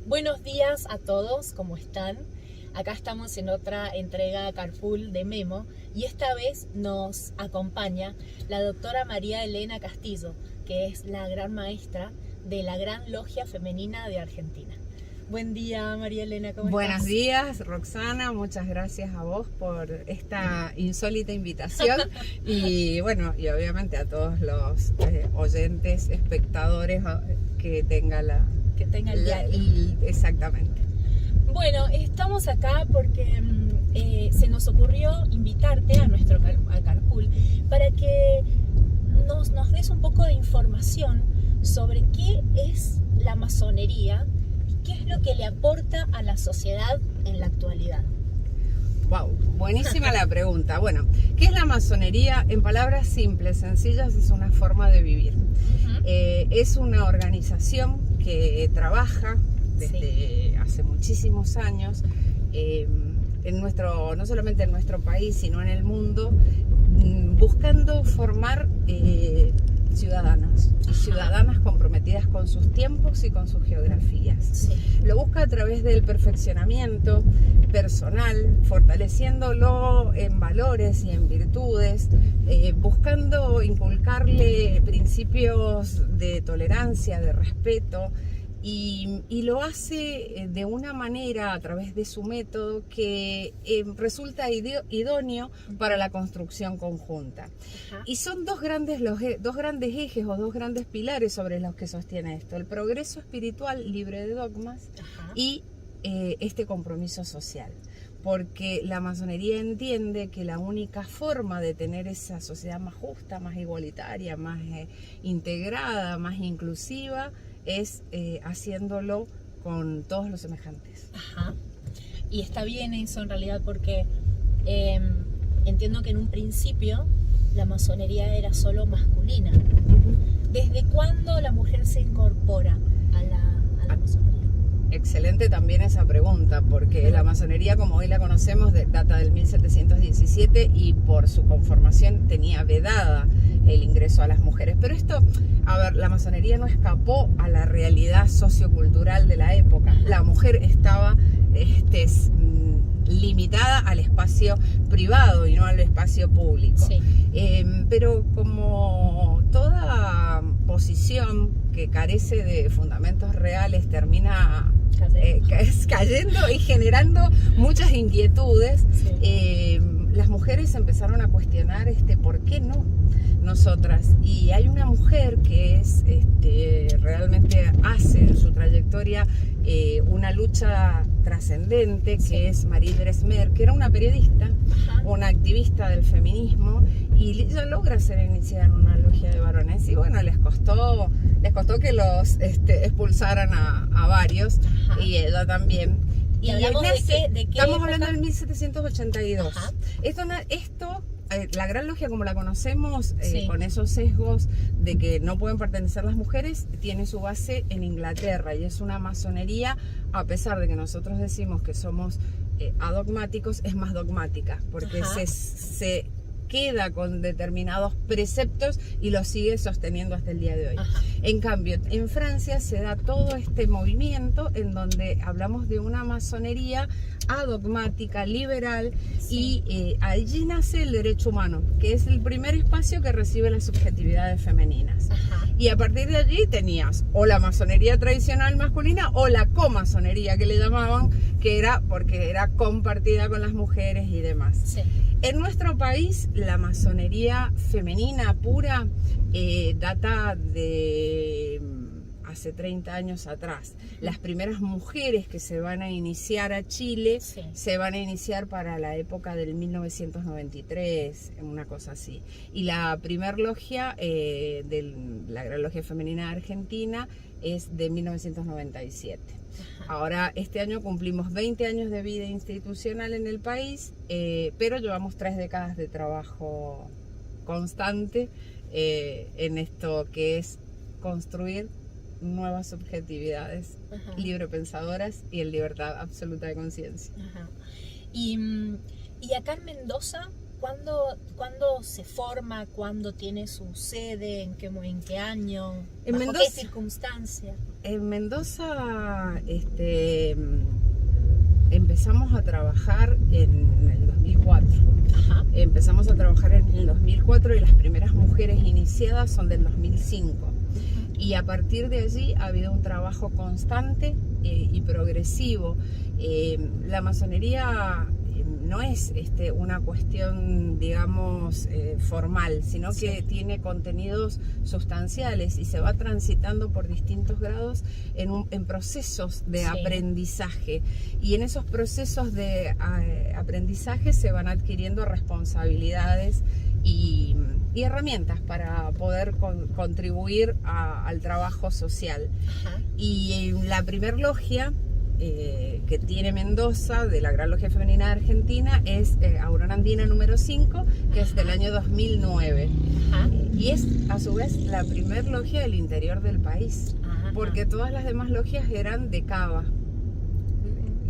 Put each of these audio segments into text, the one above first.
Buenos días a todos, ¿cómo están? Acá estamos en otra entrega Carpool de Memo y esta vez nos acompaña la doctora María Elena Castillo, que es la gran maestra de la Gran Logia Femenina de Argentina. Buen día, María Elena, ¿cómo estás? Buenos días, Roxana, muchas gracias a vos por esta insólita invitación y bueno, y obviamente a todos los oyentes, espectadores que tengan exactamente. Bueno, estamos acá porque se nos ocurrió invitarte a nuestro Carpool para que nos des un poco de información sobre qué es la masonería y qué es lo que le aporta a la sociedad en la actualidad. Wow, buenísima la pregunta. Bueno, ¿qué es la masonería? En palabras simples, sencillas, es una forma de vivir. Es una organización que trabaja desde hace muchísimos años, no solamente en nuestro país, sino en el mundo, buscando formar ciudadanos y ciudadanas comprometidas con sus tiempos y con sus geografías. Sí. Lo busca a través del perfeccionamiento personal, fortaleciéndolo en valores y en virtudes, buscando inculcarle principios de tolerancia, de respeto, y lo hace de una manera a través de su método que resulta idóneo para la construcción conjunta. Y son dos grandes ejes o dos grandes pilares sobre los que sostiene esto: el progreso espiritual libre de dogmas y este compromiso social. Porque la masonería entiende que la única forma de tener esa sociedad más justa, más igualitaria, más integrada, más inclusiva, es haciéndolo con todos los semejantes. Y está bien eso en realidad, porque entiendo que en un principio la masonería era solo masculina. ¿Desde cuándo la mujer se incorpora a la masonería? Excelente también esa pregunta, porque la masonería, como hoy la conocemos, data del 1717 y por su conformación tenía vedada el ingreso a las mujeres. Pero esto, a ver, la masonería no escapó a la realidad sociocultural de la época. La mujer estaba limitada al espacio privado y no al espacio público. Sí. Pero como toda posición que carece de fundamentos reales termina cayendo y generando muchas inquietudes, las mujeres empezaron a cuestionar ¿por qué no nosotras? Y hay una mujer que realmente hace en su trayectoria una lucha trascendente, que es Marie Dresmer, que era una periodista, una activista del feminismo, y ella logra ser iniciada en una logia de varones, y bueno, les costó que los expulsaran a varios, y ella también. ¿Y hablamos de qué Estamos época? hablando del 1782. La Gran Logia, como la conocemos, con esos sesgos de que no pueden pertenecer las mujeres, tiene su base en Inglaterra, y es una masonería, a pesar de que nosotros decimos que somos adogmáticos, es más dogmática, porque se queda con determinados preceptos y los sigue sosteniendo hasta el día de hoy. En cambio, en Francia se da todo este movimiento en donde hablamos de una masonería adogmática, liberal, y allí nace el derecho humano, que es el primer espacio que recibe las subjetividades femeninas. Y a partir de allí tenías o la masonería tradicional masculina o la comasonería, que le llamaban, que era porque era compartida con las mujeres y demás. En nuestro país, la masonería femenina pura data de hace 30 años atrás. Las primeras mujeres que se van a iniciar a Chile se van a iniciar para la época del 1993, una cosa así. Y la primer logia, la Gran Logia Femenina de Argentina, es de 1997. Ahora, este año cumplimos 20 años de vida institucional en el país, pero llevamos 3 décadas de trabajo constante en esto que es construir nuevas subjetividades librepensadoras y en libertad absoluta de conciencia. Y acá en Mendoza ¿Cuándo se forma? ¿Cuándo tiene su sede? ¿En qué año? En ¿Bajo Mendoza, qué circunstancia? En Mendoza empezamos a trabajar en el 2004. Ajá. Empezamos a trabajar en el 2004 y las primeras mujeres iniciadas son del 2005. Y a partir de allí ha habido un trabajo constante y progresivo. La masonería no es una cuestión, digamos, formal, sino que tiene contenidos sustanciales y se va transitando por distintos grados en procesos de aprendizaje. Y en esos procesos de aprendizaje se van adquiriendo responsabilidades y herramientas para poder contribuir al trabajo social. Ajá. Y la primer logia que tiene Mendoza, de la Gran Logia Femenina de Argentina, es Aurora Andina número 5, que es del año 2009. Ajá. Y es a su vez la primer logia del interior del país, porque todas las demás logias eran de Cava.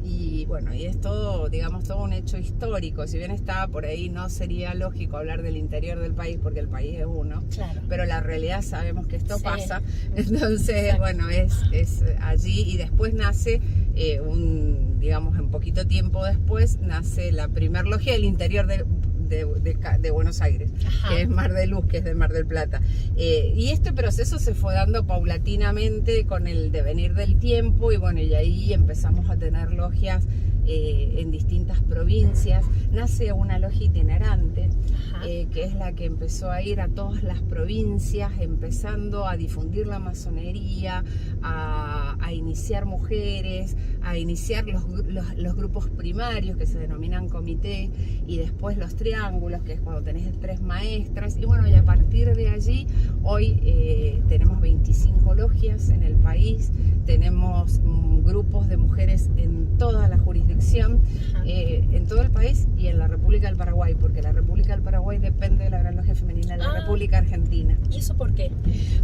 Y bueno, y es todo, digamos, todo un hecho histórico. Si bien está por ahí, no sería lógico hablar del interior del país porque el país es uno. Claro. Pero la realidad sabemos que esto pasa. Entonces, Exacto. bueno, es allí. Y después nace, digamos, en poquito tiempo después, nace la primer logia del interior de Buenos Aires, que es Mar de Luz, que es de Mar del Plata. Y este proceso se fue dando paulatinamente con el devenir del tiempo, y bueno, y ahí empezamos a tener logias en distintas provincias. Nace una logia itinerante, que es la que empezó a ir a todas las provincias, empezando a difundir la masonería, a iniciar mujeres, a iniciar los grupos primarios, que se denominan comité, y después los triángulos, que es cuando tenés 3 maestras. Y bueno, y a partir de allí, hoy tenemos 25 logias en el país, tenemos grupos de mujeres en toda la jurisdicción, en todo el país y en la República del Paraguay, porque la República del Paraguay depende de la Gran Logia Femenina de la República Argentina. ¿Y eso por qué?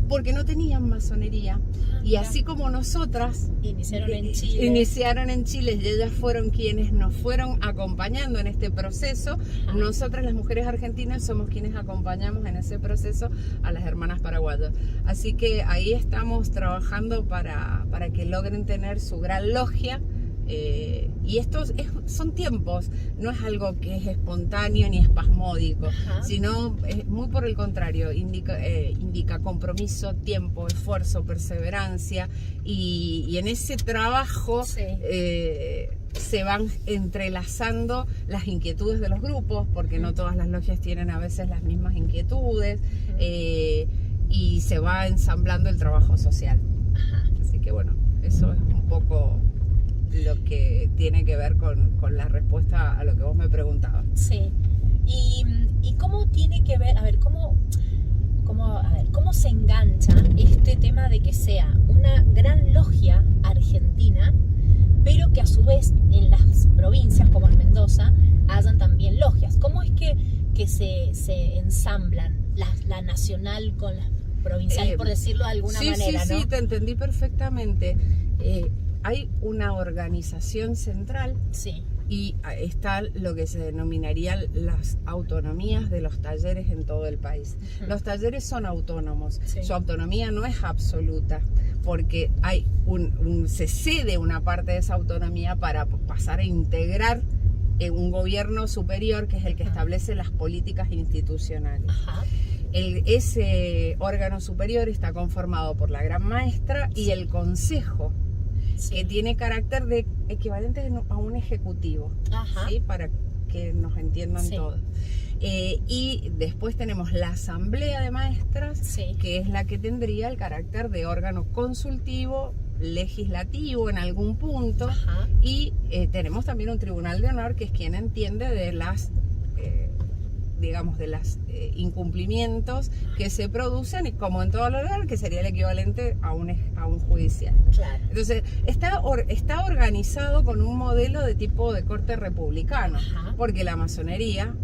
Porque no tenían masonería, y así como nosotras iniciaron en Chile. Iniciaron en Chile, y ellas fueron quienes nos fueron acompañando en este proceso. Nosotras, las mujeres argentinas, somos quienes acompañamos en ese proceso a las hermanas paraguayas. Así que ahí estamos trabajando para que logren tener su gran logia. Y estos son tiempos, no es algo que es espontáneo ni espasmódico, sino muy por el contrario, indica compromiso, tiempo, esfuerzo, perseverancia, y en ese trabajo se van entrelazando las inquietudes de los grupos, porque no todas las logias tienen a veces las mismas inquietudes, y se va ensamblando el trabajo social. Así que bueno, eso es un poco lo que tiene que ver con la respuesta a lo que vos me preguntabas. Sí. ¿Y cómo tiene que ver, cómo se engancha este tema de que sea una gran logia argentina, pero que a su vez en las provincias como en Mendoza hayan también logias? ¿Cómo es que se ensamblan la nacional con las provinciales, por decirlo de alguna manera? Sí, ¿no? Sí, te entendí perfectamente. Hay una organización central, y está lo que se denominaría las autonomías de los talleres en todo el país. Los talleres son autónomos, su autonomía no es absoluta, porque hay se cede una parte de esa autonomía para pasar a integrar un gobierno superior, que es el que establece las políticas institucionales. Ese órgano superior está conformado por la Gran Maestra y el Consejo, que tiene carácter de equivalente a un ejecutivo, ¿sí? Para que nos entiendan todos. Y después tenemos la Asamblea de Maestras, que es la que tendría el carácter de órgano consultivo, legislativo en algún punto, y tenemos también un Tribunal de Honor, que es quien entiende de las digamos, de los incumplimientos que se producen, y como en todo lo legal, que sería el equivalente a un judicial. Entonces, está organizado con un modelo de tipo de corte republicano, porque la masonería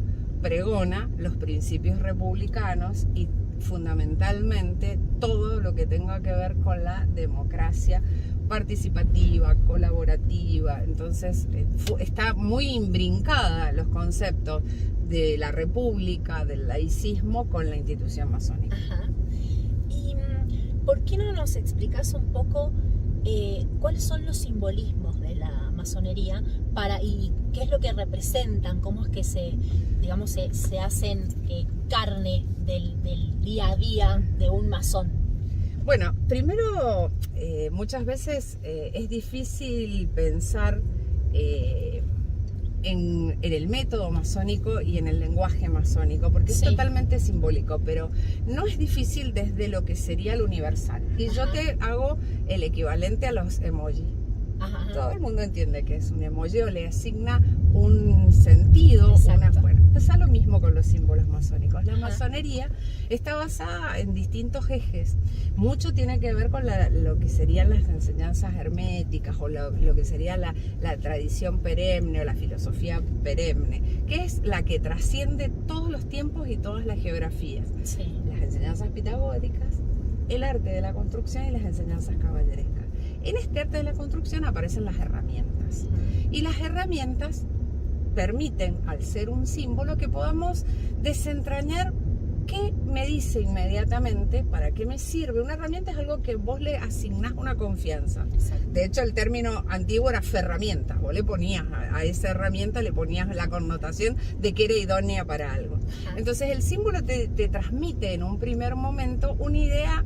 pregona los principios republicanos y fundamentalmente todo lo que tenga que ver con la democracia participativa, colaborativa. Entonces está muy imbrincada los conceptos de la república, del laicismo con la institución masónica. Ajá. ¿Y por qué no nos explicás un poco cuáles son los simbolismos de la masonería y qué es lo que representan, cómo es que se hacen carne del día a día de un masón? Bueno, primero, muchas veces es difícil pensar en el método masónico y en el lenguaje masónico, porque es totalmente simbólico, pero no es difícil desde lo que sería lo universal. Y yo te hago el equivalente a los emoji. Todo el mundo entiende que es un emoji o le asigna un sentido, bueno, pasa lo mismo con los símbolos masónicos. La masonería está basada en distintos ejes. Mucho tiene que ver con lo que serían las enseñanzas herméticas o lo que sería la tradición perenne o la filosofía perenne, que es la que trasciende todos los tiempos y todas las geografías. Las enseñanzas pitagóricas, el arte de la construcción y las enseñanzas caballerescas. En este arte de la construcción aparecen las herramientas. Y las herramientas permiten, al ser un símbolo, que podamos desentrañar qué me dice inmediatamente, para qué me sirve. Una herramienta es algo que vos le asignás una confianza. De hecho, el término antiguo era ferramienta. Vos le ponías a esa herramienta, le ponías la connotación de que era idónea para algo. Entonces, el símbolo te transmite en un primer momento una idea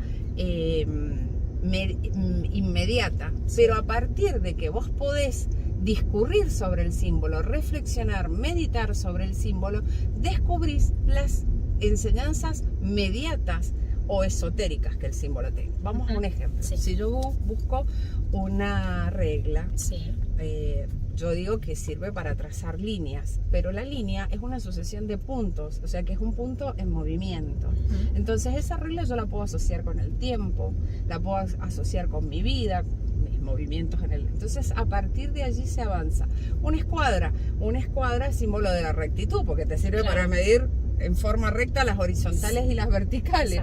inmediata, pero a partir de que vos podés discurrir sobre el símbolo, reflexionar, meditar sobre el símbolo, descubrís las enseñanzas mediatas o esotéricas que el símbolo tiene. Vamos a un ejemplo. Si yo busco una regla, yo digo que sirve para trazar líneas, pero la línea es una sucesión de puntos, o sea que es un punto en movimiento. Entonces esa regla yo la puedo asociar con el tiempo, la puedo asociar con mi vida, mis movimientos en el... Entonces a partir de allí se avanza. Una escuadra es símbolo de la rectitud, porque te sirve para medir en forma recta las horizontales y las verticales.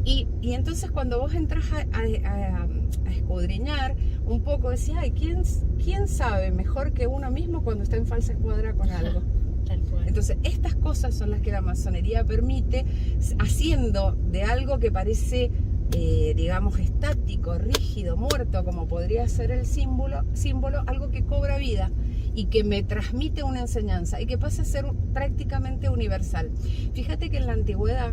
Y entonces cuando vos entras a escudriñar un poco, decís, ay, ¿quién sabe mejor que uno mismo cuando está en falsa escuadra con algo? Entonces estas cosas son las que la masonería permite, haciendo de algo que parece digamos estático, rígido, muerto, como podría ser el símbolo, algo que cobra vida y que me transmite una enseñanza y que pasa a ser prácticamente universal. Fíjate que en la antigüedad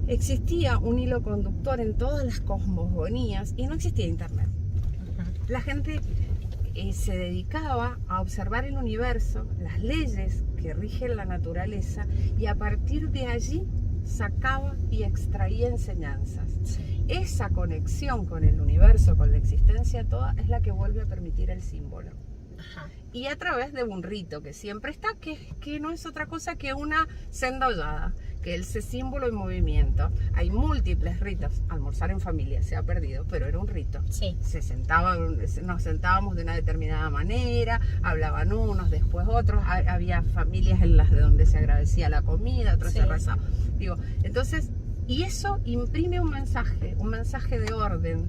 existía un hilo conductor en todas las cosmogonías y no existía internet. La gente se dedicaba a observar el universo, las leyes que rigen la naturaleza, y a partir de allí sacaba y extraía enseñanzas. Esa conexión con el universo, con la existencia toda, es la que vuelve a permitir el símbolo. Y a través de un rito que siempre está, que no es otra cosa que una senda hollada, que es ese símbolo en movimiento. Hay múltiples ritos. Almorzar en familia se ha perdido, pero era un rito. Nos sentábamos de una determinada manera, hablaban unos, después otros. Había familias en las de donde se agradecía la comida, otras se rezaba. Entonces, y eso imprime un mensaje de orden,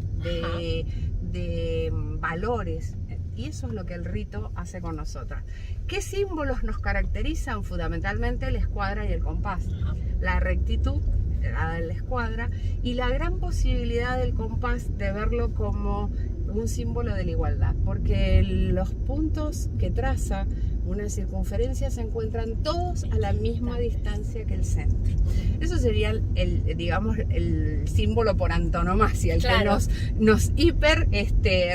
de valores. Y eso es lo que el rito hace con nosotras. ¿Qué símbolos nos caracterizan? Fundamentalmente la escuadra y el compás. La rectitud de la escuadra y la gran posibilidad del compás de verlo como un símbolo de la igualdad. Porque los puntos que traza una circunferencia se encuentran todos a la misma distancia que el centro. Eso sería el símbolo por antonomasia, el que nos hiper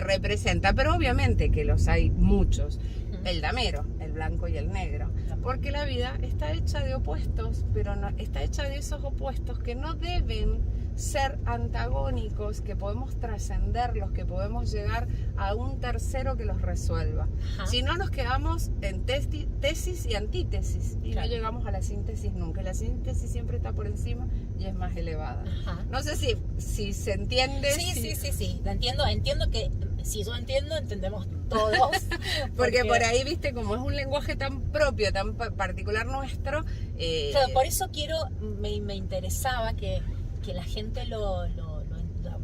representa. Pero obviamente que los hay muchos. El damero, el blanco y el negro. Porque la vida está hecha de opuestos, pero no, está hecha de esos opuestos que no deben ser antagónicos, que podemos trascenderlos, que podemos llegar a un tercero que los resuelva. Si no, nos quedamos en tesis y antítesis y no llegamos a la síntesis nunca. La síntesis siempre está por encima y es más elevada. No sé si se entiende. Sí, la entiendo que si yo entiendo, entendemos todos. porque por ahí, viste, como es un lenguaje tan propio, tan particular nuestro. Claro, por eso me interesaba que la gente lo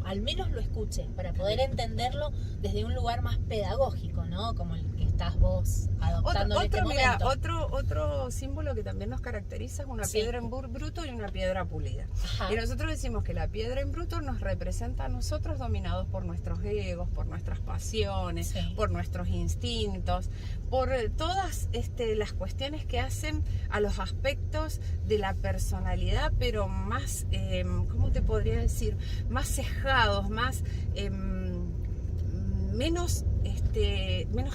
al menos lo escuche, para poder entenderlo desde un lugar más pedagógico, ¿no? Como el que estás vos adoptando en este momento. Otro símbolo que también nos caracteriza es una piedra en bruto y una piedra pulida. Ajá. Y nosotros decimos que la piedra en bruto nos representa a nosotros dominados por nuestros egos, por nuestras pasiones, por nuestros instintos, por todas las cuestiones que hacen a los aspectos de la personalidad, pero más, ¿cómo te podría decir? Más cejados, más menos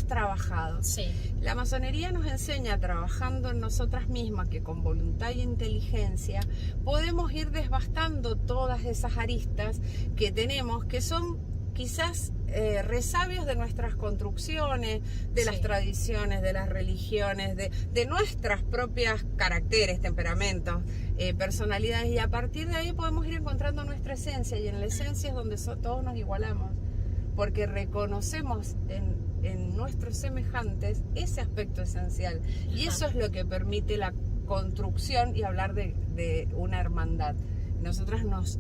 trabajados. Sí. La masonería nos enseña, trabajando en nosotras mismas, que con voluntad y inteligencia podemos ir desbastando todas esas aristas que tenemos, que son quizás resabios de nuestras construcciones, de las tradiciones, de las religiones, de nuestras propias caracteres, temperamentos, personalidades, y a partir de ahí podemos ir encontrando nuestra esencia, y en la esencia es donde todos nos igualamos, porque reconocemos en nuestros semejantes ese aspecto esencial, y eso es lo que permite la construcción y hablar de una hermandad. Nosotras nos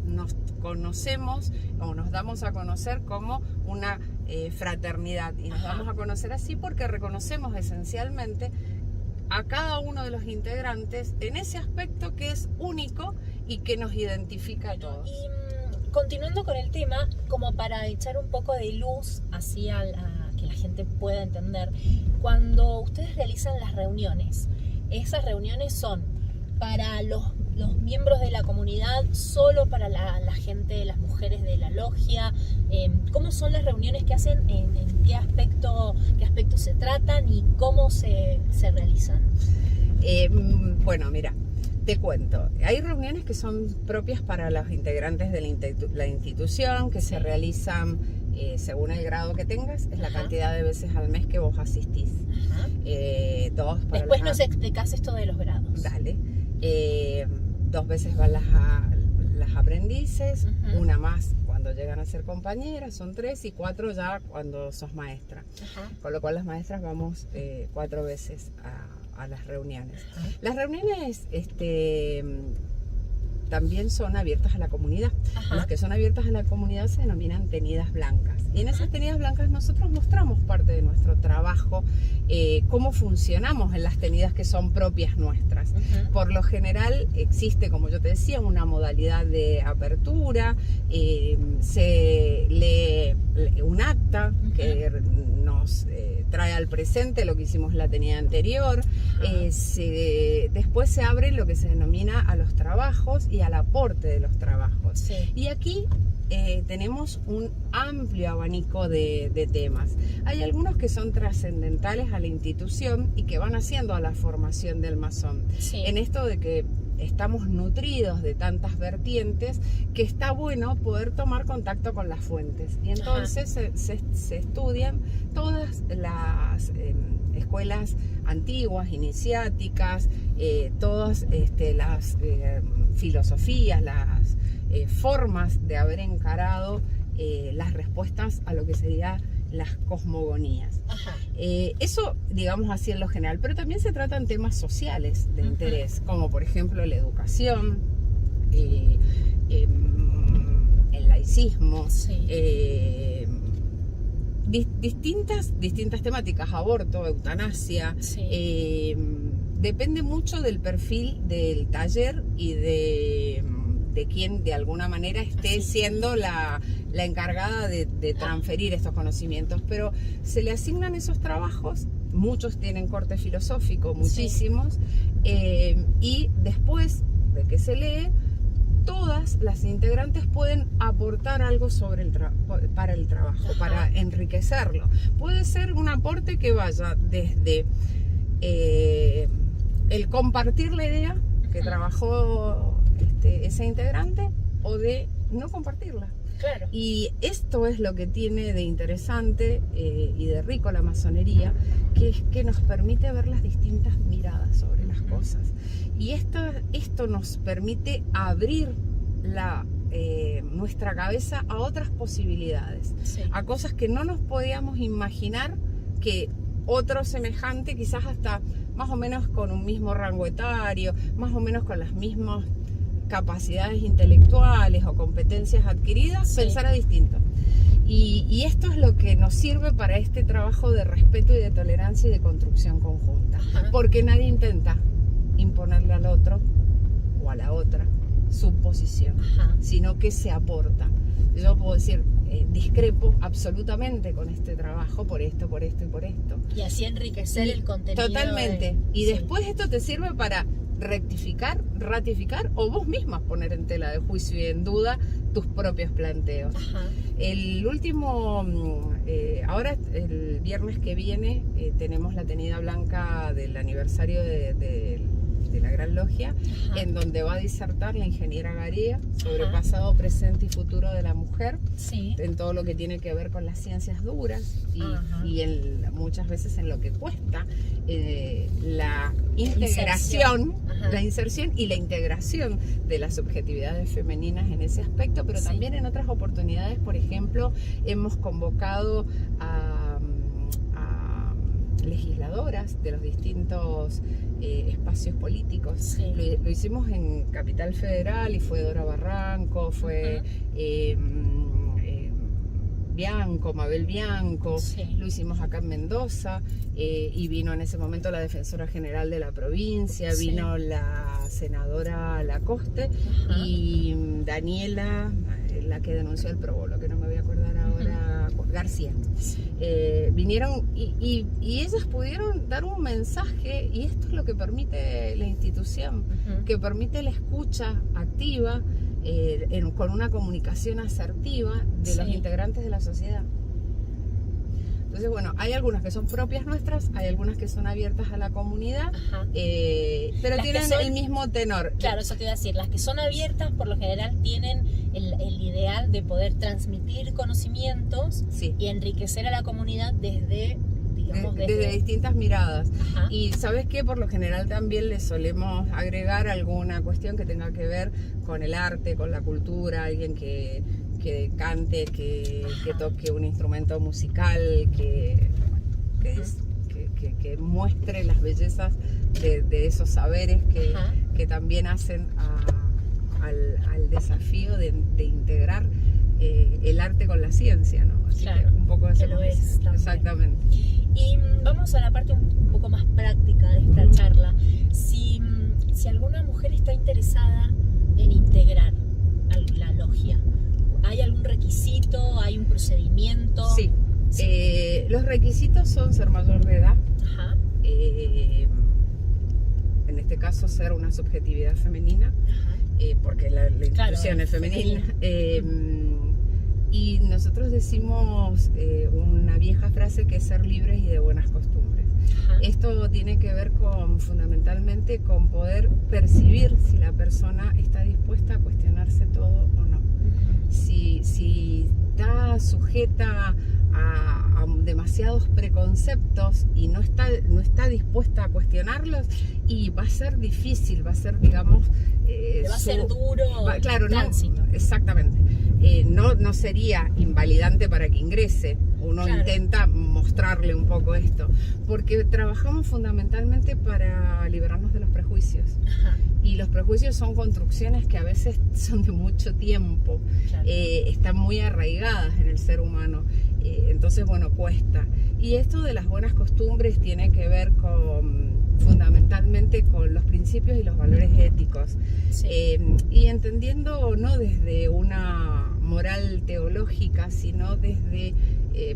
conocemos o nos damos a conocer como una fraternidad, y nos damos a conocer así porque reconocemos esencialmente a cada uno de los integrantes en ese aspecto que es único y que nos identifica a todos. Y continuando con el tema, como para echar un poco de luz hacia que la gente pueda entender, cuando ustedes realizan las reuniones, esas reuniones son para los miembros de la comunidad, solo para la gente, las mujeres de la logia. ¿Cómo son las reuniones que hacen? ¿En qué aspecto se tratan y cómo se realizan? Bueno, mira, te cuento. Hay reuniones que son propias para los integrantes de la institución, que se realizan según el grado que tengas, es la cantidad de veces al mes que vos asistís. Después nos explicás esto de los grados. Dale. 2 veces van las aprendices, una más cuando llegan a ser compañeras, son 3, y 4 ya cuando sos maestra. Con lo cual las maestras vamos 4 veces a las reuniones. Las reuniones también son abiertas a la comunidad. Las que son abiertas a la comunidad se denominan tenidas blancas. Y en esas tenidas blancas nosotros mostramos parte de nuestro trabajo, cómo funcionamos en las tenidas que son propias nuestras. Por lo general existe, como yo te decía, una modalidad de apertura, se lee un acta que nos trae al presente lo que hicimos la tenida anterior. Después se abre lo que se denomina a los trabajos y al aporte de los trabajos. Y aquí tenemos un amplio abanico de temas. Hay algunos que son trascendentales a la institución y que van haciendo a la formación del masón. En esto de que estamos nutridos de tantas vertientes, que está bueno poder tomar contacto con las fuentes. Y entonces se estudian todas las escuelas antiguas, iniciáticas, todas las filosofías, las formas de haber encarado las respuestas a lo que sería las cosmogonías. Eso, digamos así en lo general, pero también se tratan temas sociales de interés, como por ejemplo la educación, el laicismo, distintas temáticas, aborto, eutanasia. Depende mucho del perfil del taller y de quien de alguna manera esté siendo la encargada de transferir estos conocimientos, pero se le asignan esos trabajos, muchos tienen corte filosófico, muchísimos, y después de que se lee, todas las integrantes pueden aportar algo para el trabajo, para enriquecerlo. Puede ser un aporte que vaya desde el compartir la idea que trabajó ese integrante, o de no compartirla. Claro. Y esto es lo que tiene de interesante y de rico la masonería, que es que nos permite ver las distintas miradas sobre las cosas. Y esto nos permite abrir nuestra cabeza a otras posibilidades, a cosas que no nos podíamos imaginar que otro semejante, quizás hasta más o menos con un mismo rango etario, más o menos con las mismas capacidades intelectuales o competencias adquiridas, pensara distinto. Y esto es lo que nos sirve para este trabajo de respeto y de tolerancia y de construcción conjunta. Porque nadie intenta imponerle al otro o a la otra su posición, sino que se aporta. Yo puedo decir, discrepo absolutamente con este trabajo por esto, por esto y por esto. Y así enriquecer el contenido. Totalmente. Y después esto te sirve para rectificar, ratificar o vos mismas poner en tela de juicio y en duda tus propios planteos. El último, ahora el viernes que viene tenemos la tenida blanca del aniversario de la Gran Logia, en donde va a disertar la ingeniera Garía sobre pasado, presente y futuro de la mujer, en todo lo que tiene que ver con las ciencias duras y muchas veces en lo que cuesta la integración, la inserción y la integración de las subjetividades femeninas en ese aspecto, pero también en otras oportunidades. Por ejemplo, hemos convocado a legisladoras de los distintos espacios políticos. Lo hicimos en Capital Federal y fue Dora Barranco, fue Bianco, Mabel Bianco, lo hicimos acá en Mendoza, y vino en ese momento la defensora general de la provincia, vino la senadora Lacoste y Daniela, la que denunció el probolo, que no me voy a acordar ahora, García. Vinieron y ellas pudieron dar un mensaje, y esto es lo que permite la institución, que permite la escucha activa, con una comunicación asertiva de los integrantes de la sociedad. Entonces, bueno, hay algunas que son propias nuestras, hay algunas que son abiertas a la comunidad, pero las tienen el mismo tenor. Claro, eso te iba a decir, las que son abiertas por lo general tienen el ideal de poder transmitir conocimientos y enriquecer a la comunidad desde distintas miradas. Y ¿sabes qué? Por lo general también le solemos agregar alguna cuestión que tenga que ver con el arte, con la cultura, alguien que cante, que toque un instrumento musical, que muestre las bellezas de esos saberes que también hacen al desafío de integrar el arte con la ciencia, ¿no? Así que un poco de eso. Exactamente. Y vamos a la parte un poco más práctica de esta charla. Si alguna mujer está interesada en integrar la logia, ¿hay algún requisito? ¿Hay un procedimiento? Sí. Los requisitos son ser mayor de edad, en este caso ser una subjetividad femenina, porque la institución es femenina. Y nosotros decimos una vieja frase que es ser libres y de buenas costumbres. Esto tiene que ver fundamentalmente con poder percibir si la persona está dispuesta a cuestionarse todo o no. Si está sujeta a demasiados preconceptos y no está dispuesta a cuestionarlos, y va a ser difícil, va a ser, digamos... va a ser duro claro, el tránsito. No, exactamente. No sería invalidante para que ingrese. Uno intenta mostrarle un poco esto, porque trabajamos fundamentalmente para liberarnos de los prejuicios. Y los prejuicios son construcciones que a veces son de mucho tiempo, están muy arraigadas en el ser humano, entonces bueno, cuesta. Y esto de las buenas costumbres tiene que ver fundamentalmente con los principios y los valores éticos, y entendiendo no desde una moral teológica, sino desde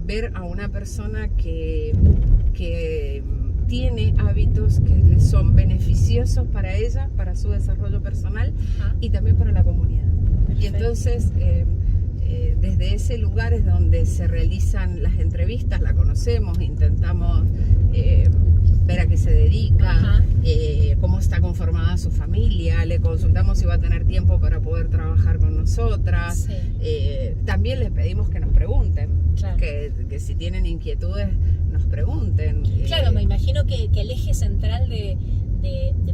ver a una persona que tiene hábitos que le son beneficiosos para ella, para su desarrollo personal y también para la comunidad. Y entonces desde ese lugar es donde se realizan las entrevistas, la conocemos, intentamos ver a qué se dedica, cómo está conformada su familia, le consultamos si va a tener tiempo para poder trabajar con nosotras. También les pedimos que nos pregunten, que si tienen inquietudes nos pregunten. Claro, me imagino que el eje central de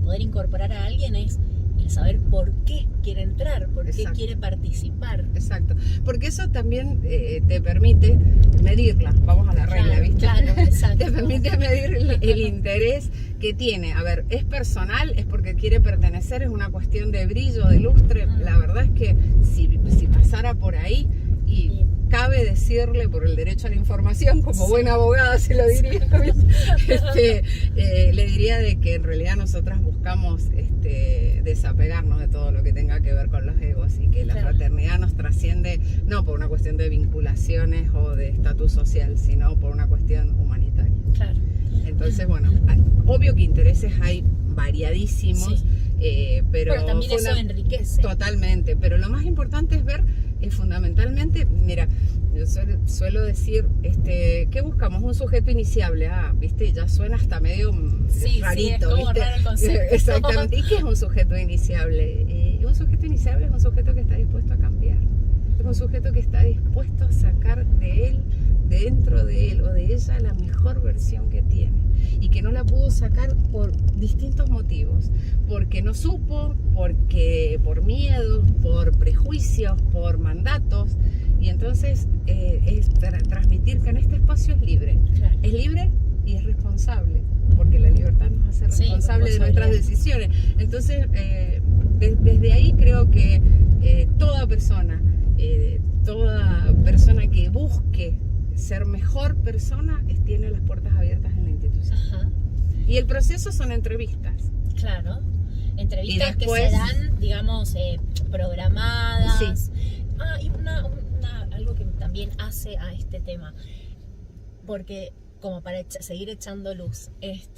poder incorporar a alguien es el saber por qué quiere entrar, por qué quiere participar. Exacto, porque eso también te permite medirla, vamos a la regla, ¿viste? Claro, exacto. Te permite medir el interés que tiene, a ver, es personal, es porque quiere pertenecer, es una cuestión de brillo, de lustre. La verdad es que si pasara por ahí, y cabe decirle, por el derecho a la información, como buena abogada se lo diría, le diría de que en realidad nosotras buscamos desapegarnos de todo lo que tenga que ver con los egos, y que la fraternidad nos trasciende no por una cuestión de vinculaciones o de estatus social, sino por una cuestión humanitaria. Claro. Entonces, bueno, obvio que intereses hay variadísimos, pero también eso enriquece. Totalmente, pero lo más importante es ver fundamentalmente, mira, yo suelo decir, ¿qué buscamos? Un sujeto iniciable. ¿Viste? Ya suena hasta medio rarito, es como ¿viste? Raro el concepto. Exactamente. ¿Y qué es un sujeto iniciable? Un sujeto iniciable es un sujeto que está dispuesto a cambiar. Es un sujeto que está dispuesto a sacar de él, dentro de él o de ella, la mejor versión que tiene, y que no la pudo sacar por distintos motivos, porque no supo, por miedos, por prejuicios, por mandatos. Y entonces es transmitir que en este espacio es libre. Claro. Es libre y es responsable, porque la libertad nos hace responsables de nuestras decisiones. Entonces, desde ahí creo que toda persona que busque ser mejor persona tiene las puertas abiertas en la institución. Ajá. Y el proceso son entrevistas. Claro. Entrevistas después, que serán, digamos, programadas. Sí. Y algo que también hace a este tema, porque como para seguir echando luz, ¿es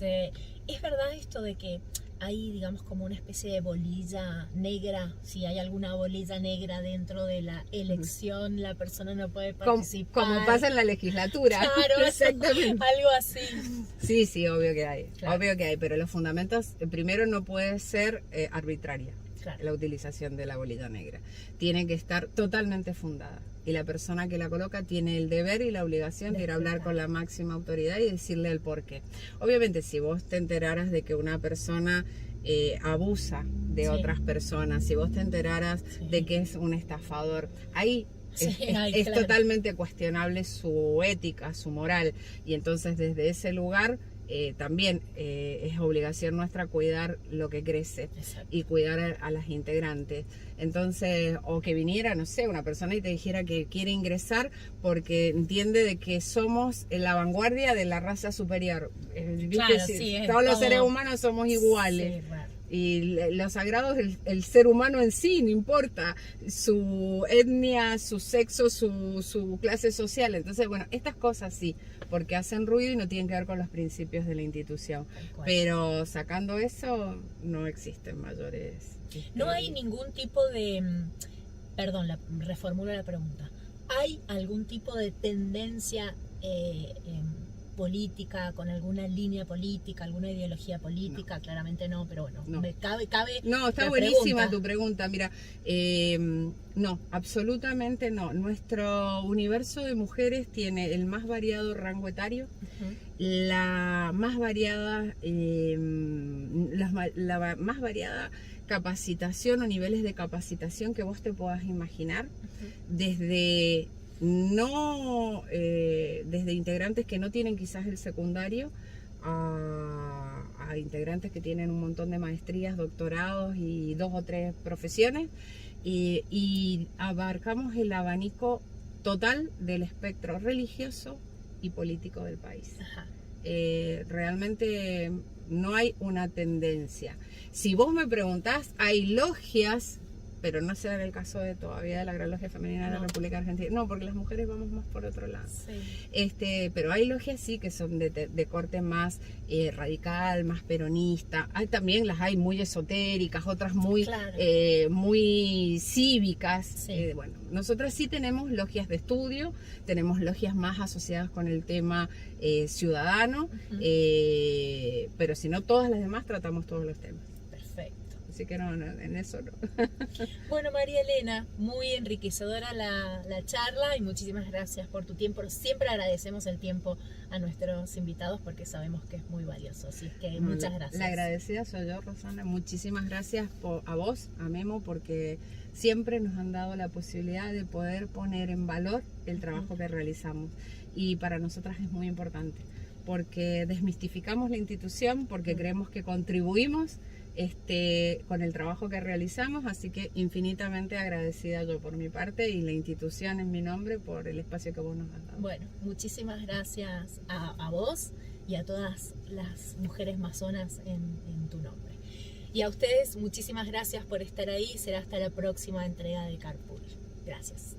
verdad esto de que hay, digamos, como una especie de bolilla negra? Si hay alguna bolilla negra dentro de la elección, la persona no puede participar. Como pasa en la legislatura. Claro, exactamente. Algo así. Sí, obvio que hay. Claro. Obvio que hay, pero los fundamentos, primero, no puede ser arbitraria. Claro. La utilización de la bolilla negra tiene que estar totalmente fundada, y la persona que la coloca tiene el deber y la obligación de ir a hablar con la máxima autoridad y decirle el porqué. Obviamente, si vos te enteraras de que una persona abusa de otras personas, si vos te enteraras de que es un estafador, ahí es totalmente cuestionable su ética, su moral, y entonces desde ese lugar también es obligación nuestra cuidar lo que crece. Exacto. Y cuidar a las integrantes. Entonces, o que viniera, no sé, una persona y te dijera que quiere ingresar porque entiende de que somos en la vanguardia de la raza superior. Claro, todos los seres humanos somos iguales. Sí, claro. Y lo sagrado es el ser humano en sí, no importa su etnia, su sexo, su clase social. Entonces, bueno, estas cosas sí, porque hacen ruido y no tienen que ver con los principios de la institución. Pero sacando eso, no existen mayores. No hay ningún tipo de... Perdón, reformulo la pregunta. ¿Hay algún tipo de tendencia política, con alguna línea política, alguna ideología política? No. Claramente no, pero bueno, cabe no, está buenísima tu pregunta. Mira, no, absolutamente no. Nuestro universo de mujeres tiene el más variado rango etario, la más variada más variada capacitación o niveles de capacitación que vos te puedas imaginar, desde integrantes que no tienen quizás el secundario a integrantes que tienen un montón de maestrías, doctorados y 2 o 3 profesiones, y abarcamos el abanico total del espectro religioso y político del país. Realmente no hay una tendencia. Si vos me preguntás, hay logias, pero no se da el caso todavía de la Gran Logia Femenina de la República Argentina. No, porque las mujeres vamos más por otro lado. Sí. Pero hay logias sí que son de corte más radical, más peronista. Hay muy esotéricas, otras muy, muy cívicas. Sí. Bueno, nosotras sí tenemos logias de estudio, tenemos logias más asociadas con el tema ciudadano, pero si no, todas las demás tratamos todos los temas. Así que no, en eso no. Bueno, María Elena, muy enriquecedora la charla y muchísimas gracias por tu tiempo. Siempre agradecemos el tiempo a nuestros invitados porque sabemos que es muy valioso. Así que muchas gracias. La agradecida soy yo, Rosana. Muchísimas gracias a vos, a Memo, porque siempre nos han dado la posibilidad de poder poner en valor el trabajo que realizamos. Y para nosotras es muy importante, porque desmistificamos la institución, porque creemos que contribuimos con el trabajo que realizamos, así que infinitamente agradecida yo por mi parte y la institución en mi nombre por el espacio que vos nos has dado. Bueno, muchísimas gracias a vos y a todas las mujeres masonas en tu nombre. Y a ustedes muchísimas gracias por estar ahí. Será hasta la próxima entrega de Carpool. Gracias.